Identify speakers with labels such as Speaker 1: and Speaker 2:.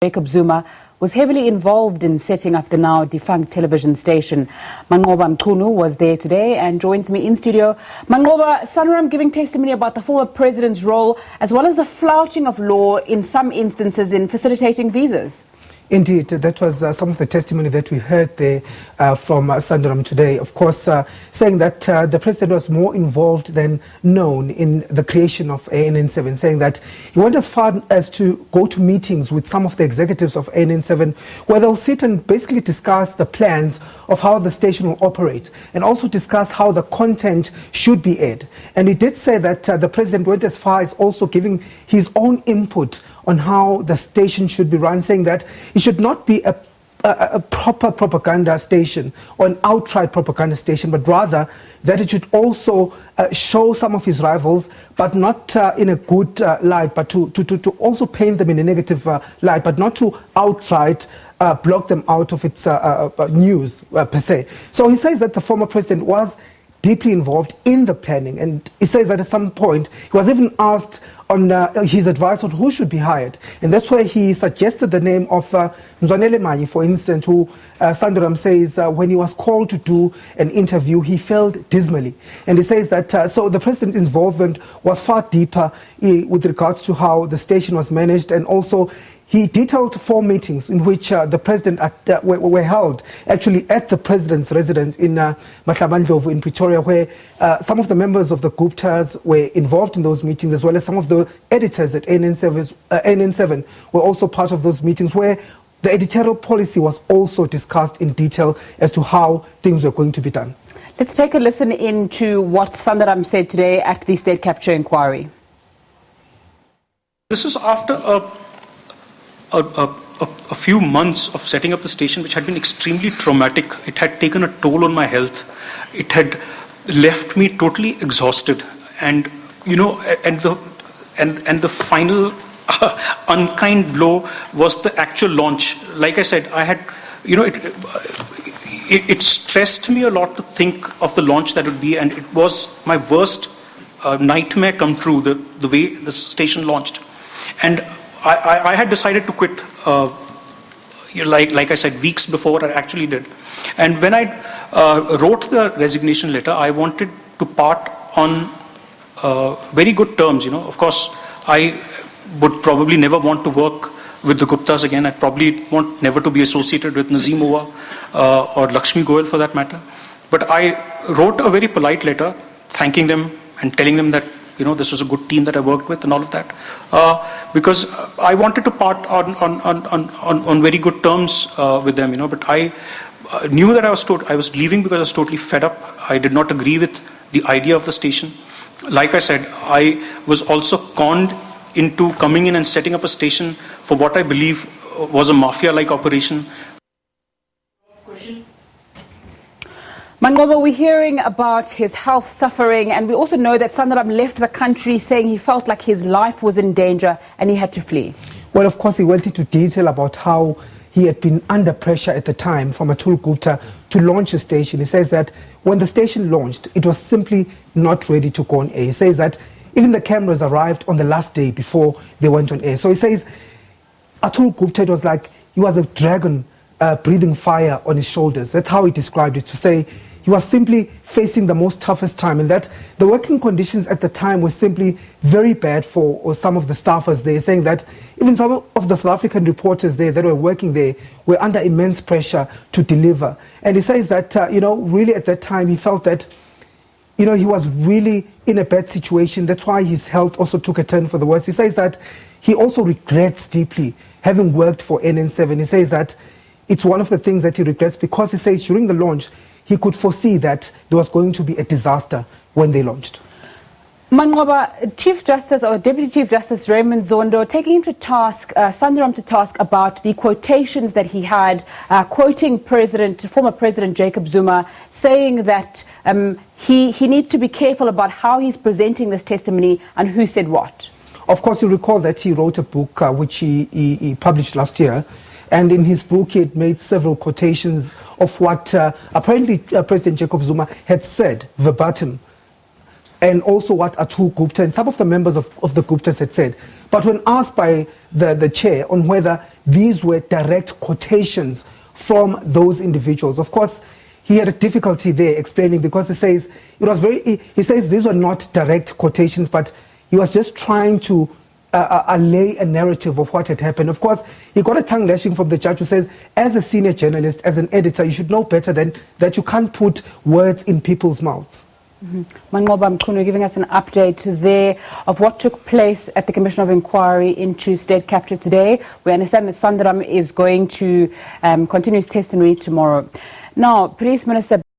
Speaker 1: Jacob Zuma was heavily involved in setting up the now defunct television station. Manqoba Mchunu was there today and joins me in studio. Manqoba, Sundaram giving testimony about the former president's role as well as the flouting of law in some instances in facilitating visas.
Speaker 2: Indeed, that was some of the testimony that we heard there from Sundaram today. Of course, saying that the president was more involved than known in the creation of ANN7, saying that he went as far as to go to meetings with some of the executives of ANN7 where they'll sit and basically discuss the plans of how the station will operate and also discuss how the content should be aired. And he did say that the president went as far as also giving his own input on how the station should be run, saying that it should not be a proper propaganda station or an outright propaganda station, but rather that it should also show some of his rivals, but not in a good light, but to also paint them in a negative light, but not to outright block them out of its news per se. So he says that the former president was deeply involved in the planning, and he says that at some point he was even asked on his advice on who should be hired, and that's why he suggested the name of Mzwanele Manyi, for instance, who Sundaram says when he was called to do an interview he failed dismally, and he says that so the president's involvement was far deeper with regards to how the station was managed, and also he detailed 4 meetings in which the president were held actually at the president's residence in Mahlamandlovu in Pretoria, where some of the members of the Guptas were involved in those meetings, as well as some of the editors at ANN7 were also part of those meetings, where the editorial policy was also discussed in detail as to how things were going to be done.
Speaker 1: Let's take a listen into what Sundaram said today at the state capture inquiry.
Speaker 3: This is after a few months of setting up the station, which had been extremely traumatic. It had taken a toll on my health. It had left me totally exhausted, and and the final unkind blow was the actual launch. Like I said, I had, it stressed me a lot to think of the launch that would be, and it was my worst nightmare come true, the way the station launched. And I had decided to quit, like I said, weeks before I actually did. And when I wrote the resignation letter, I wanted to part on very good terms. Of course, I would probably never want to work with the Guptas again. I'd probably want never to be associated with Nazim Owa or Lakshmi Goyal for that matter. But I wrote a very polite letter thanking them and telling them that this was a good team that I worked with and all of that, because I wanted to part on very good terms with them, but I knew that I was leaving because I was totally fed up. I did not agree with the idea of the station. Like I said, I was also conned into coming in and setting up a station for what I believe was a mafia-like operation.
Speaker 1: Manqoba, we're hearing about his health suffering, and we also know that Sundaram left the country saying he felt like his life was in danger and he had to flee.
Speaker 2: Well, of course, he went into detail about how he had been under pressure at the time from Atul Gupta to launch a station. He says that when the station launched, it was simply not ready to go on air. He says that even the cameras arrived on the last day before they went on air. So he says Atul Gupta, it was like he was a dragon breathing fire on his shoulders. That's how he described it, to say he was simply facing the most toughest time, and that the working conditions at the time were simply very bad for some of the staffers there, saying that even some of the South African reporters there that were working there were under immense pressure to deliver. And he says that, really at that time he felt that, he was really in a bad situation. That's why his health also took a turn for the worse. He says that he also regrets deeply having worked for ANN7. He says that it's one of the things that he regrets, because he says during the launch, he could foresee that there was going to be a disaster when they launched.
Speaker 1: Manqoba, Chief Justice or Deputy Chief Justice Raymond Zondo taking him to task, Sundaram to task about the quotations that he had, quoting former President Jacob Zuma, saying that he needs to be careful about how he's presenting this testimony and who said what.
Speaker 2: Of course, you recall that he wrote a book which he published last year. And in his book, he had made several quotations of what apparently President Jacob Zuma had said verbatim. and also what Atul Gupta and some of the members of the Guptas had said. But when asked by the chair on whether these were direct quotations from those individuals, of course, he had a difficulty there explaining, because he says he says these were not direct quotations, but he was just trying to allay a narrative of what had happened. Of course, he got a tongue lashing from the judge, who says, as a senior journalist, as an editor, you should know better than that you can't put words in people's mouths.
Speaker 1: Manqoba Mchunu giving us an update there of what took place at the Commission of Inquiry into state capture today. We understand that Sundaram is going to continue his testimony tomorrow. Now, Police Minister